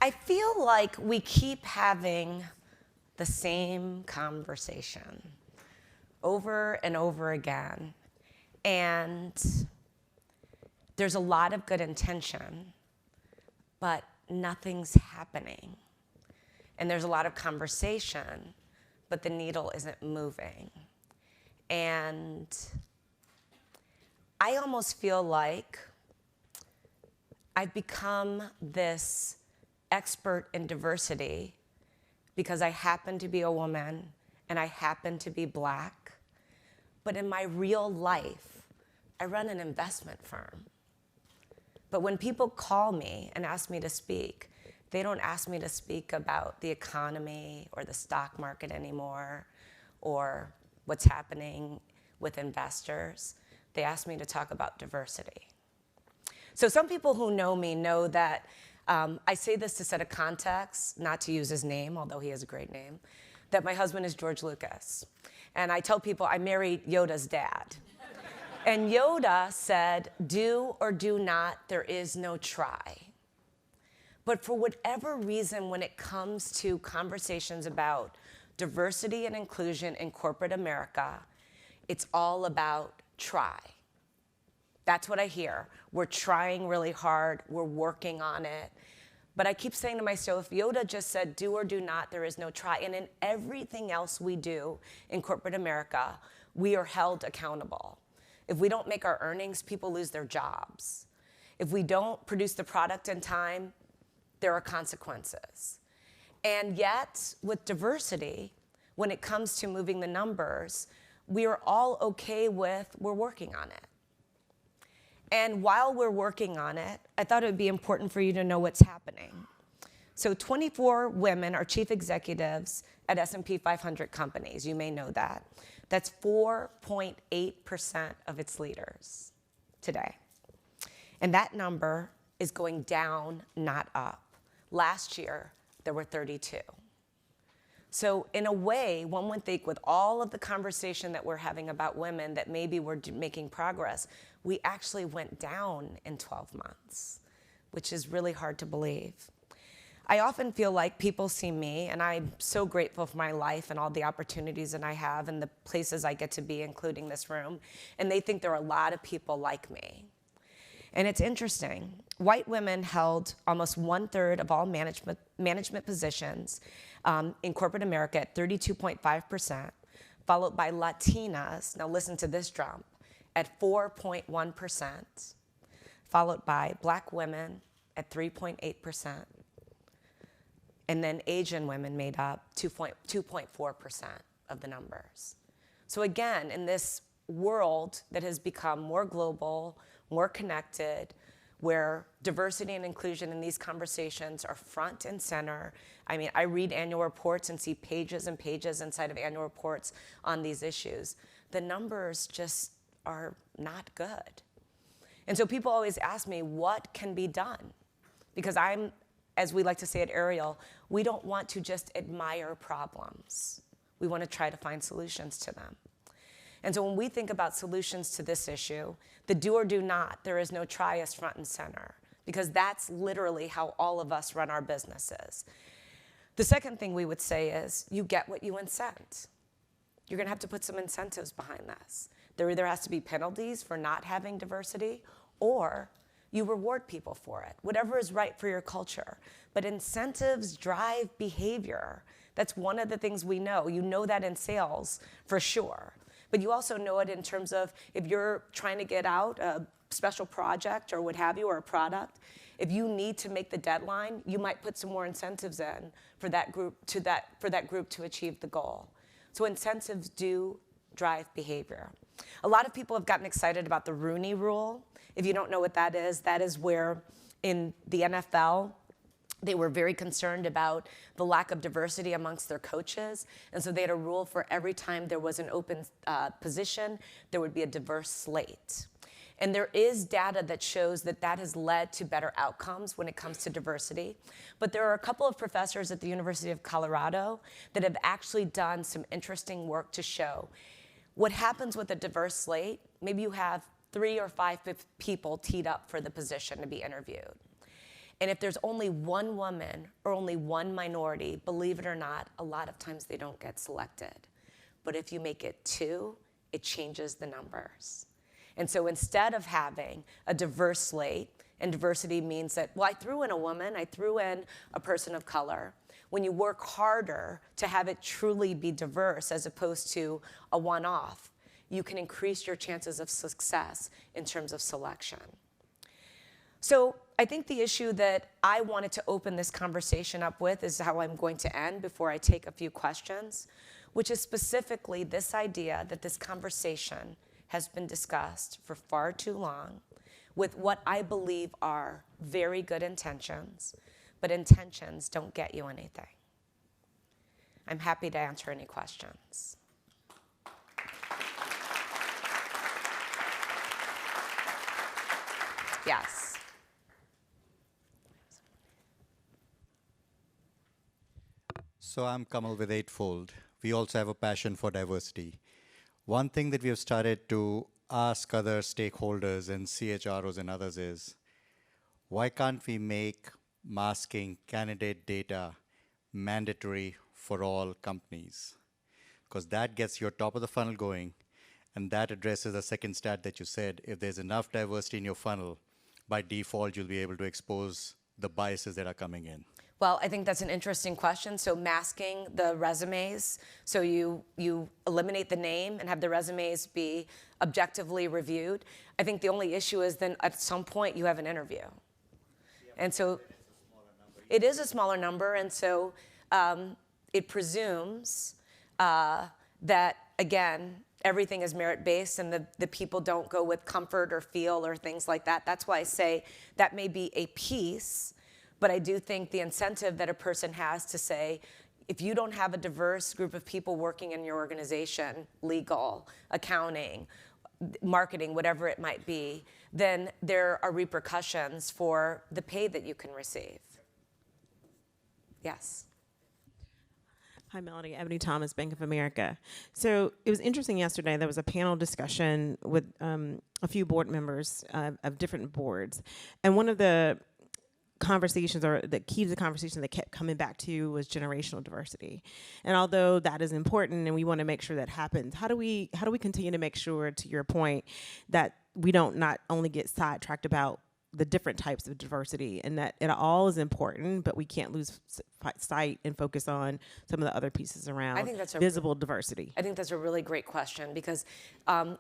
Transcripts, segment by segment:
I feel like we keep having the same conversation over and over again. And there's a lot of good intention, but nothing's happening. And there's a lot of conversation, but the needle isn't moving. And I almost feel like I've become this expert in diversity because I happen to be a woman and I happen to be Black. But in my real life, I run an investment firm. But when people call me and ask me to speak, they don't ask me to speak about the economy or the stock market anymore or what's happening with investors. They ask me to talk about diversity. So some people who know me know that I say this to set a context, not to use his name, although he has a great name, that my husband is George Lucas. And I tell people I married Yoda's dad. And Yoda said, do or do not, there is no try. But for whatever reason, when it comes to conversations about diversity and inclusion in corporate America, it's all about try. That's what I hear. We're trying really hard. We're working on it. But I keep saying to myself, Yoda just said, do or do not, there is no try. And in everything else we do in corporate America, we are held accountable. If we don't make our earnings, people lose their jobs. If we don't produce the product in time, there are consequences. And yet, with diversity, when it comes to moving the numbers, we are all okay with, we're working on it. And while we're working on it, I thought it would be important for you to know what's happening. So 24 women are chief executives at S&P 500 companies. You may know that. That's 4.8% of its leaders today. And that number is going down, not up. Last year, there were 32. So in a way, one would think with all of the conversation that we're having about women that maybe we're making progress, we actually went down in 12 months, which is really hard to believe. I often feel like people see me, and I'm so grateful for my life and all the opportunities that I have and the places I get to be, including this room, and they think there are a lot of people like me. And it's interesting. White women held almost 1/3 of all management positions in corporate America at 32.5%, followed by Latinas, now listen to this jump, at 4.1%, followed by Black women at 3.8%, and then Asian women made up 2.4% of the numbers. So again, in this world that has become more global, more connected, where diversity and inclusion in these conversations are front and center. I mean, I read annual reports and see pages and pages inside of annual reports on these issues. The numbers just are not good. And so people always ask me, what can be done? Because I'm, as we like to say at Ariel, we don't want to just admire problems. We want to try to find solutions to them. And so when we think about solutions to this issue, the do or do not, there is no try is front and center, because that's literally how all of us run our businesses. The second thing we would say is you get what you incent. You're going to have to put some incentives behind this. There either has to be penalties for not having diversity, or you reward people for it, whatever is right for your culture. But incentives drive behavior. That's one of the things we know. You know that in sales for sure. But you also know it in terms of if you're trying to get out a special project or what have you, or a product, if you need to make the deadline, you might put some more incentives in for that group to achieve the goal. So incentives do drive behavior. A lot of people have gotten excited about the Rooney Rule. If you don't know what that is where in the NFL, they were very concerned about the lack of diversity amongst their coaches. And so they had a rule for every time there was an open position, there would be a diverse slate. And there is data that shows that that has led to better outcomes when it comes to diversity. But there are a couple of professors at the University of Colorado that have actually done some interesting work to show what happens with a diverse slate. Maybe you have 3 or 5 people teed up for the position to be interviewed. And if there's only one woman or only one minority, believe it or not, a lot of times they don't get selected. But if you make it 2, it changes the numbers. And so instead of having a diverse slate, and diversity means that, well, I threw in a woman, I threw in a person of color. When you work harder to have it truly be diverse as opposed to a one-off, you can increase your chances of success in terms of selection. So I think the issue that I wanted to open this conversation up with is how I'm going to end before I take a few questions, which is specifically this idea that this conversation has been discussed for far too long with what I believe are very good intentions, but intentions don't get you anything. I'm happy to answer any questions. Yes. So I'm Kamal with Eightfold. We also have a passion for diversity. One thing that we have started to ask other stakeholders and CHROs and others is, why can't we make masking candidate data mandatory for all companies? Because that gets your top of the funnel going, and that addresses the second stat that you said. If there's enough diversity in your funnel, by default, you'll be able to expose the biases that are coming in. Well, I think that's an interesting question. So masking the resumes, so you eliminate the name and have the resumes be objectively reviewed. I think the only issue is then at some point you have an interview. Yeah, and so it is a smaller number, and so it presumes that, again, everything is merit-based and the people don't go with comfort or feel or things like that. That's why I say that may be a piece. But I do think the incentive that a person has to say, if you don't have a diverse group of people working in your organization, legal, accounting, marketing, whatever it might be, then there are repercussions for the pay that you can receive. Yes. Hi, Mellody. Ebony Thomas, Bank of America. So it was interesting yesterday. There was a panel discussion with a few board members of different boards. And one of the conversations, or the key to the conversation that kept coming back to, was generational diversity. And although that is important and we want to make sure that happens, how do we continue to make sure, to your point, that we don't not only get sidetracked about the different types of diversity, and that it all is important, but we can't lose sight and focus on some of the other pieces around visible diversity? I think that's a really great question, because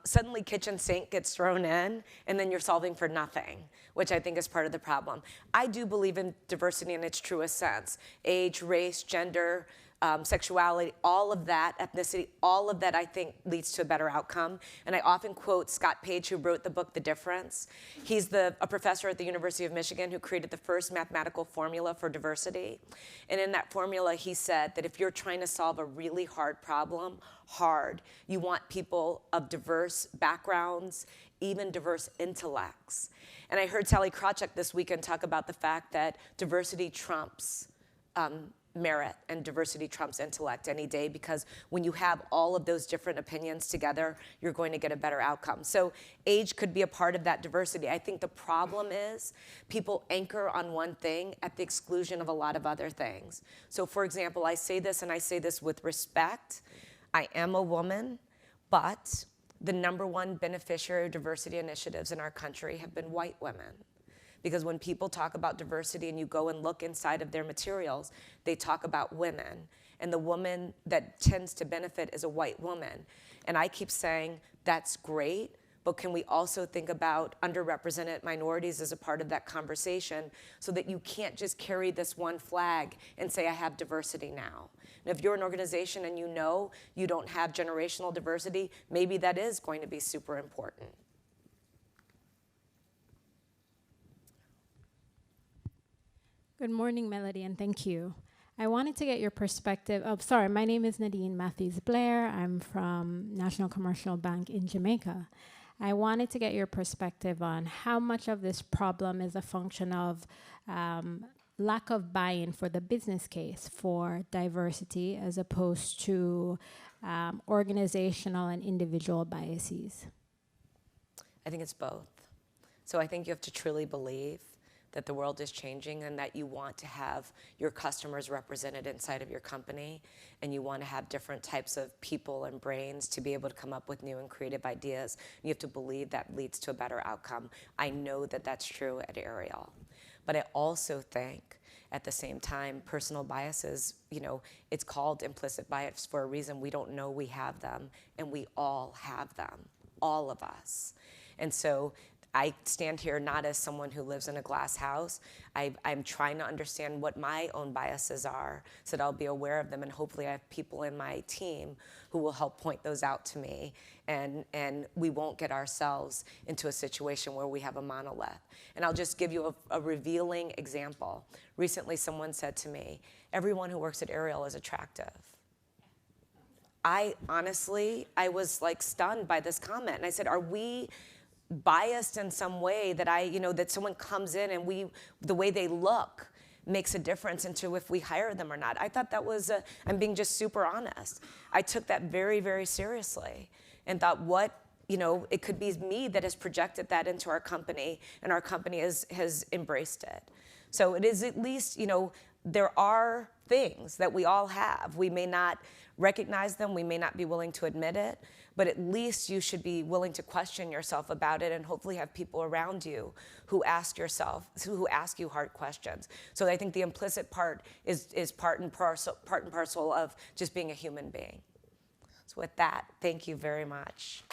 suddenly kitchen sink gets thrown in and then you're solving for nothing, which I think is part of the problem. I do believe in diversity in its truest sense. Age, race, gender, sexuality, all of that, ethnicity, all of that I think leads to a better outcome. And I often quote Scott Page, who wrote the book The Difference. He's a professor at the University of Michigan who created the first mathematical formula for diversity. And in that formula, he said that if you're trying to solve a really hard problem, you want people of diverse backgrounds, even diverse intellects. And I heard Sally Krawcheck this weekend talk about the fact that diversity trumps merit and diversity trumps intellect any day, because when you have all of those different opinions together, you're going to get a better outcome. So age could be a part of that diversity. I think the problem is people anchor on one thing at the exclusion of a lot of other things. So for example, I say this, and I say this with respect, I am a woman, but the #1 beneficiary of diversity initiatives in our country have been white women. Because when people talk about diversity and you go and look inside of their materials, they talk about women. And the woman that tends to benefit is a white woman. And I keep saying, that's great, but can we also think about underrepresented minorities as a part of that conversation, so that you can't just carry this one flag and say, I have diversity now. And if you're an organization and you know you don't have generational diversity, maybe that is going to be super important. Good morning, Mellody, and thank you. I wanted to get your perspective. Oh, sorry, my name is Nadine Matthews-Blair. I'm from National Commercial Bank in Jamaica. I wanted to get your perspective on how much of this problem is a function of lack of buy-in for the business case for diversity, as opposed to organizational and individual biases. I think it's both. So I think you have to truly believe. that the world is changing and that you want to have your customers represented inside of your company, and you want to have different types of people and brains to be able to come up with new and creative ideas. You have to believe that leads to a better outcome. I know that that's true at Ariel. But I also think, at the same time, personal biases, it's called implicit bias for a reason. We don't know we have them, and we all have them, all of us. And so I stand here not as someone who lives in a glass house. I'm trying to understand what my own biases are so that I'll be aware of them, and hopefully I have people in my team who will help point those out to me, and we won't get ourselves into a situation where we have a monolith. And I'll just give you a revealing example. Recently someone said to me, everyone who works at Ariel is attractive. I was like stunned by this comment, and I said, are we biased in some way that that someone comes in and the way they look makes a difference into if we hire them or not? I thought that was, I'm being just super honest. I took that very, very seriously and thought, it could be me that has projected that into our company, and our company has embraced it. So it is at least, there are things that we all have. We may not recognize them, we may not be willing to admit it, but at least you should be willing to question yourself about it, and hopefully have people around you who ask you hard questions. So I think the implicit part is part and parcel of just being a human being. So with that, thank you very much.